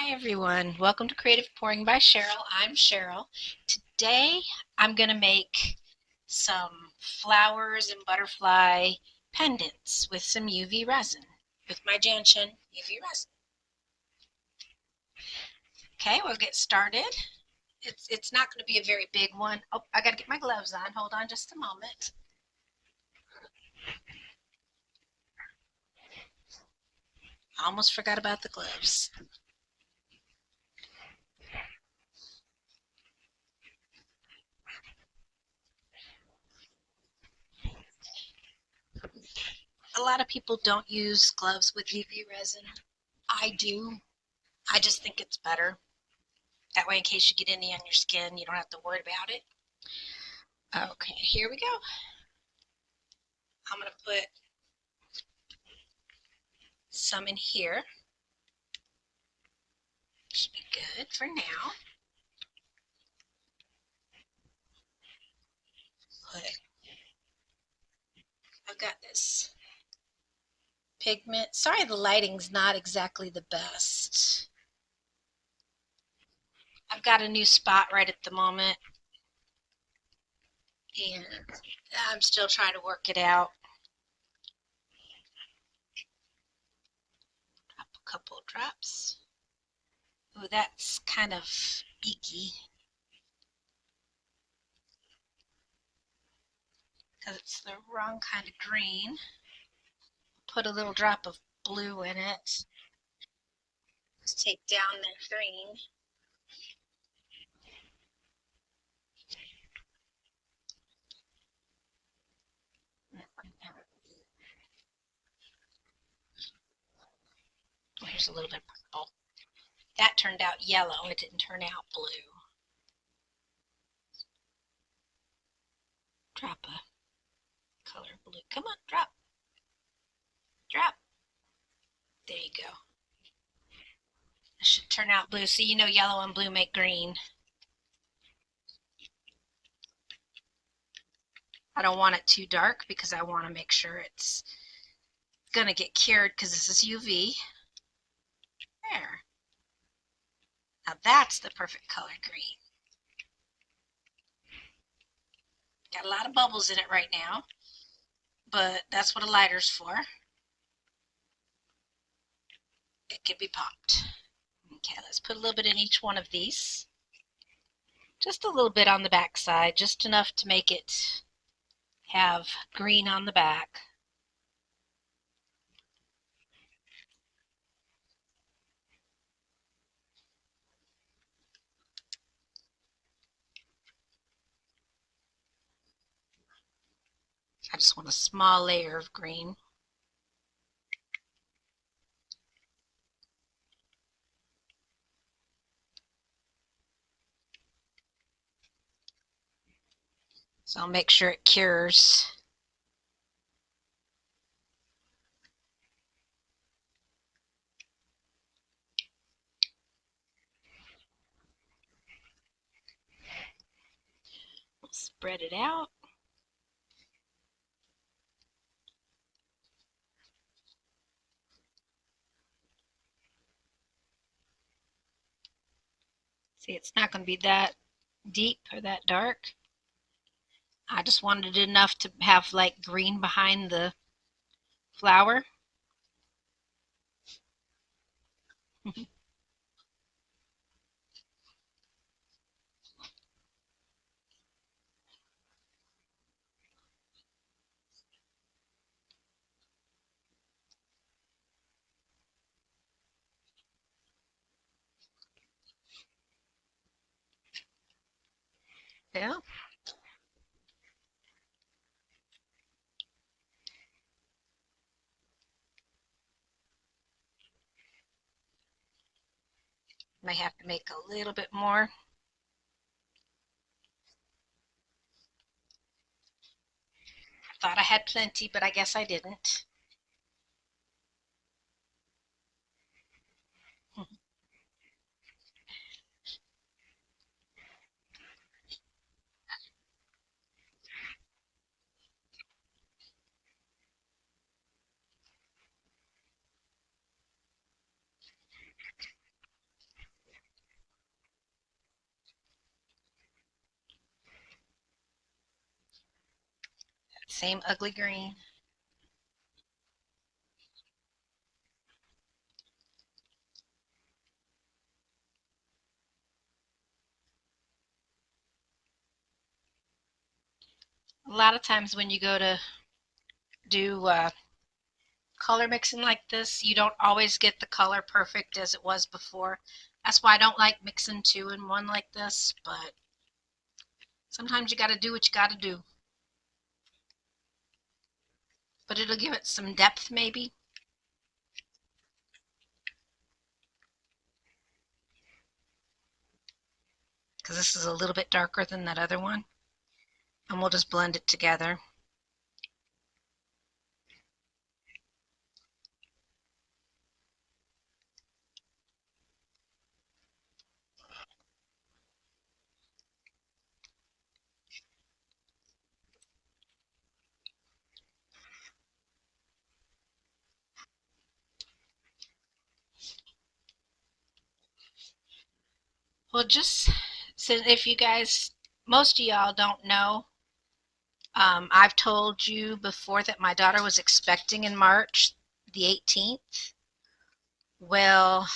Hi everyone, welcome to Creative Pouring by Cheryl. I'm Cheryl. Today I'm going to make some flowers and butterfly pendants with some UV resin, with my gentian UV resin. Okay, we'll get started. It's not going to be a very big one. Oh, I got to get my gloves on. Hold on just a moment. I almost forgot about the gloves. A lot of people don't use gloves with UV resin. I do. I just think it's better. That way, in case you get any on your skin, you don't have to worry about it. Okay, here we go. I'm going to put some in here. Should be good for now. I've got this pigment. Sorry, the lighting's not exactly the best. I've got a new spot right at the moment, and I'm still trying to work it out. Drop a couple drops. Oh, that's kind of icky because it's the wrong kind of green. Put a little drop of blue in it. Let's take down that green. Oh, here's a little bit of purple. That turned out yellow. It didn't turn out blue. Drop a color blue. Come on, drop. Drop. There you go. It should turn out blue. So you know yellow and blue make green. I don't want it too dark because I want to make sure it's going to get cured because this is UV. There. Now that's the perfect color green. Got a lot of bubbles in it right now, but that's what a lighter's for. It can be popped. Okay, let's put a little bit in each one of these. Just a little bit on the back side, just enough to make it have green on the back. I just want a small layer of green. So I'll make sure it cures. Spread it out. See, it's not going to be that deep or that dark. I just wanted enough to have like green behind the flower. Yeah. Might have to make a little bit more. I thought I had plenty, but I guess I didn't. same ugly green. A lot of times when you go to do color mixing like this, you don't always get the color perfect as it was before. That's why I don't like mixing two in one like this, but sometimes you got to do what you got to do. But it'll give it some depth maybe. Because this is a little bit darker than that other one. And we'll just blend it together. Well, just so if you guys, most of y'all don't know, I've told you before that my daughter was expecting in March the 18th. Well,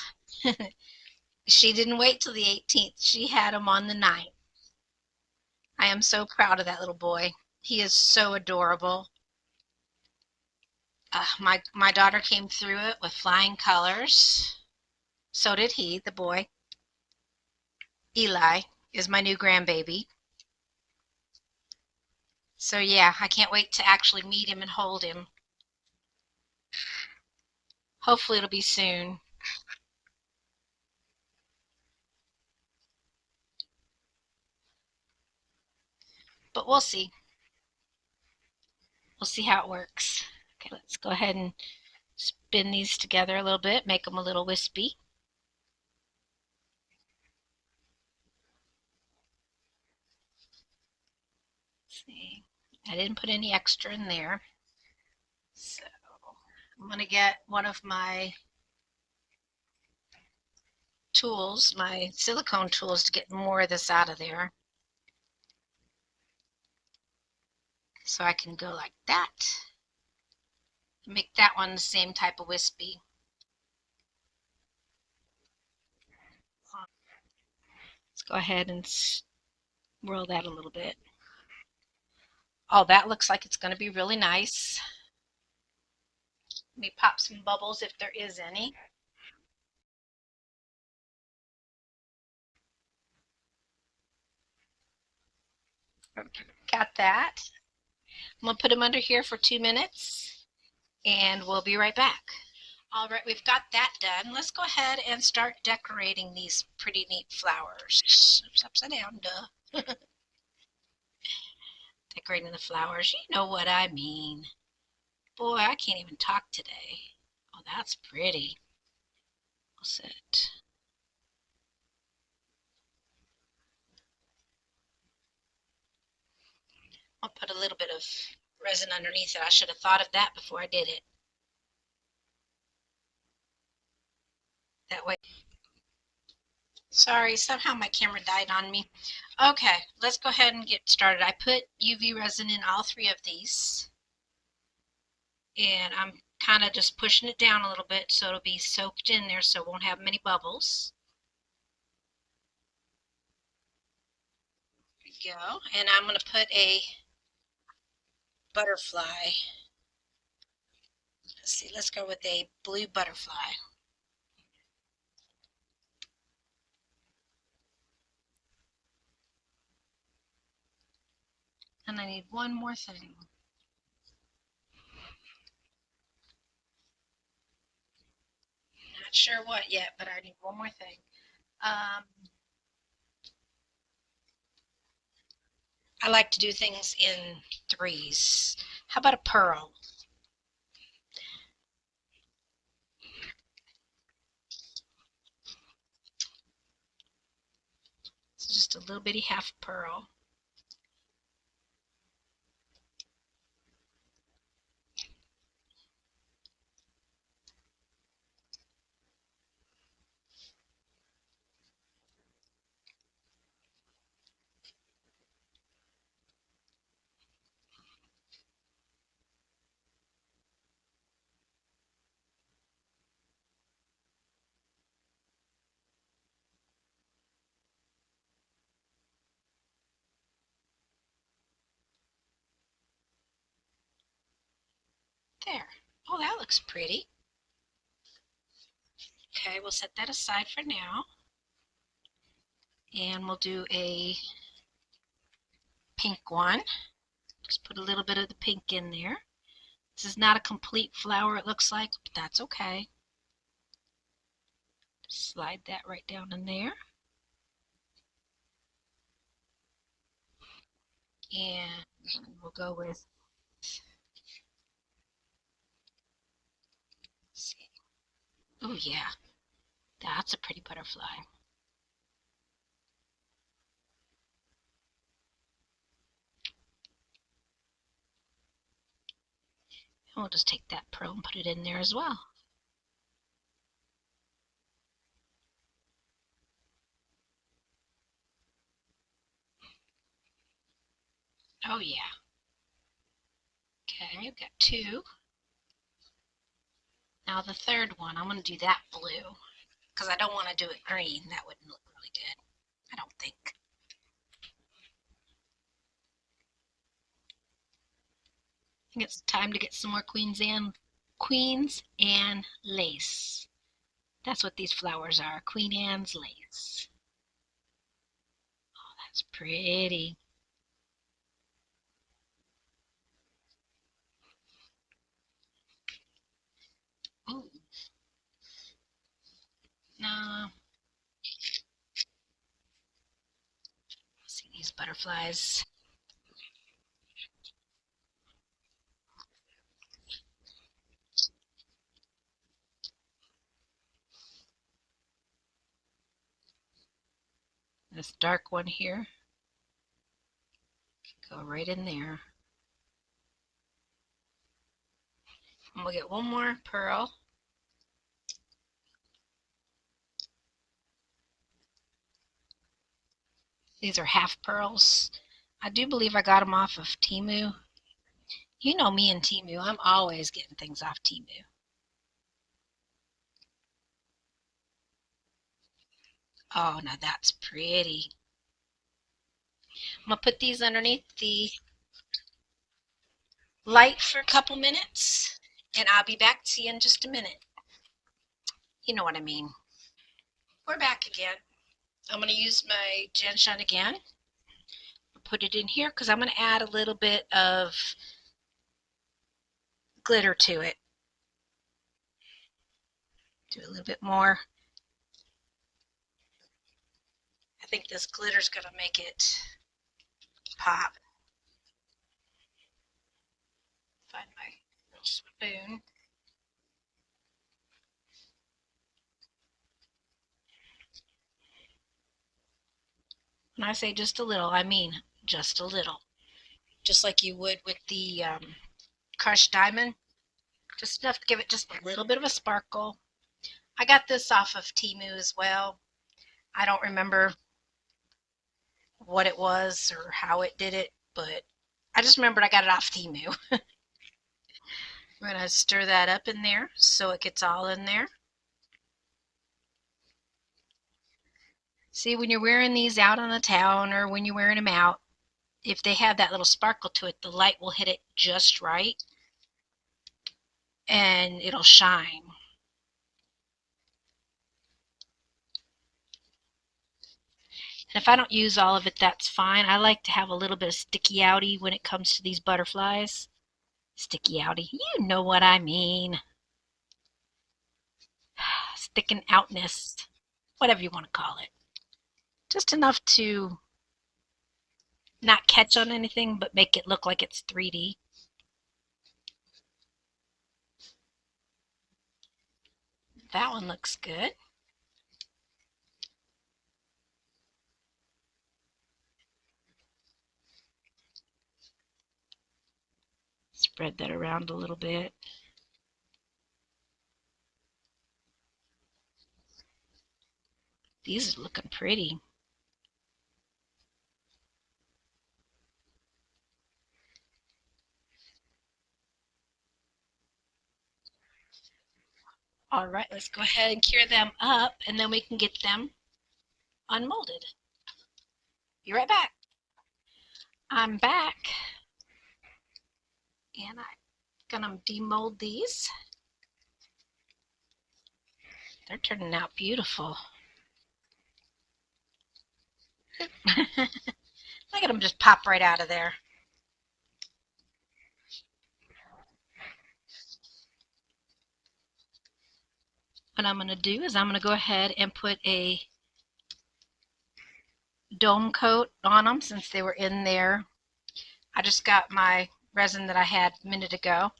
she didn't wait till the 18th. She had him on the 9th. I am so proud of that little boy. He is so adorable. My daughter came through it with flying colors. So did he, the boy. Eli is my new grandbaby. So yeah, I can't wait to actually meet him and hold him. Hopefully it'll be soon. But we'll see. We'll see how it works. Okay, let's go ahead and spin these together a little bit, make them a little wispy. Let's see, I didn't put any extra in there. So I'm going to get one of my tools, my silicone tools, to get more of this out of there. So I can go like that. Make that one the same type of wispy. Let's go ahead and swirl that a little bit. Oh, that looks like it's going to be really nice. Let me pop some bubbles if there is any. Okay, got that. I'm going to put them under here for 2 minutes and we'll be right back. All right, we've got that done. Let's go ahead and start decorating these pretty neat flowers. Oops, upside down, duh. Decorating the flowers, you know what I mean. Boy, I can't even talk today. Oh, that's pretty. I'll sit. I'll put a little bit of resin underneath it. I should have thought of that before I did it. That way. Sorry, somehow my camera died on me. Okay, let's go ahead and get started. I put UV resin in all three of these. And I'm kind of just pushing it down a little bit so it'll be soaked in there so it won't have many bubbles. There we go. And I'm going to put a butterfly. Let's see, let's go with a blue butterfly. And I need one more thing. Not sure what yet, but I need one more thing. I like to do things in threes. How about a pearl? It's just a little bitty half pearl. There. Oh, that looks pretty. Okay, we'll set that aside for now. And we'll do a pink one. Just put a little bit of the pink in there. This is not a complete flower, it looks like, but that's okay. Slide that right down in there. And we'll go with, let's see. Oh yeah, that's a pretty butterfly. And we'll just take that pearl and put it in there as well. Oh yeah. Okay, we've got two. Now the third one, I'm going to do that blue because I don't want to do it green. That wouldn't look really good, I don't think. I think it's time to get some more Queen's Anne lace. That's what these flowers are, Queen Anne's lace. Oh, that's pretty. Oh, no. See these butterflies. This dark one here, go right in there. And we'll get one more pearl. These are half pearls. I do believe I got them off of Temu. You know me and Temu. I'm always getting things off Temu. Oh, now that's pretty. I'm going to put these underneath the light for a couple minutes, and I'll be back to you in just a minute. You know what I mean. We're back again. I'm going to use my Gentian again. Put it in here because I'm going to add a little bit of glitter to it. Do a little bit more. I think this glitter is going to make it pop. Find my little spoon. When I say just a little, I mean just a little. Just like you would with the crushed diamond. Just enough to give it just a little bit of a sparkle. I got this off of Temu as well. I don't remember what it was or how it did it, but I just remembered I got it off Temu. We're going to stir that up in there so it gets all in there. See, when you're wearing these out on the town or when you're wearing them out, if they have that little sparkle to it, the light will hit it just right and it'll shine. And if I don't use all of it, that's fine. I like to have a little bit of sticky outy when it comes to these butterflies. Sticky outy, you know what I mean. Sticking outness, whatever you want to call it. Just enough to not catch on anything, but make it look like it's 3D. That one looks good. Spread that around a little bit. These are looking pretty. All right, let's go ahead and cure them up, and then we can get them unmolded. Be right back. I'm back, and I Gonna demold these. They're turning out beautiful. Look at them just pop right out of there. What I'm going to do is I'm going to go ahead and put a dome coat on them since they were in there. I just got my resin that I had a minute ago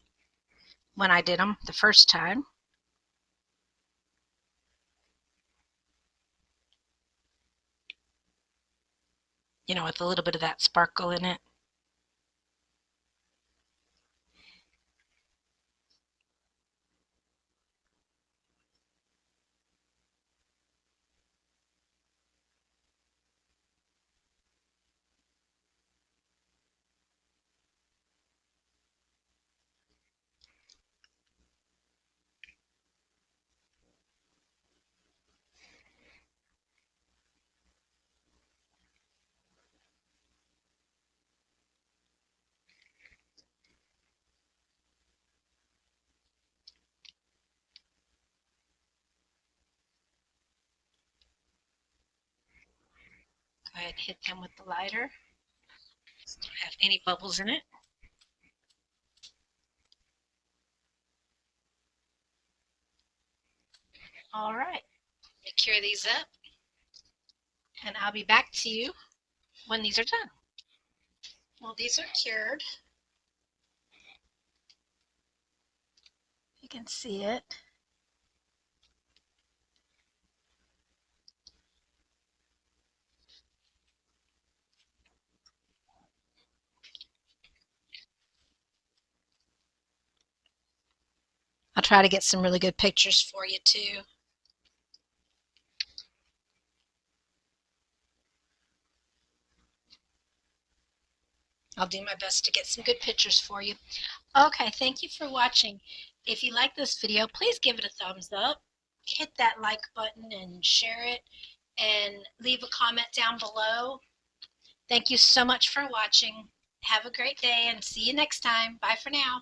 when I did them the first time. You know, with a little bit of that sparkle in it. Go ahead and hit them with the lighter. Don't have any bubbles in it. All right, let me cure these up, and I'll be back to you when these are done. Well, these are cured. You can see it. I'll try to get some really good pictures for you too. I'll do my best to get some good pictures for you. Okay, thank you for watching. If you like this video, please give it a thumbs up. Hit that like button and share it, and leave a comment down below. Thank you so much for watching. Have a great day and see you next time. Bye for now.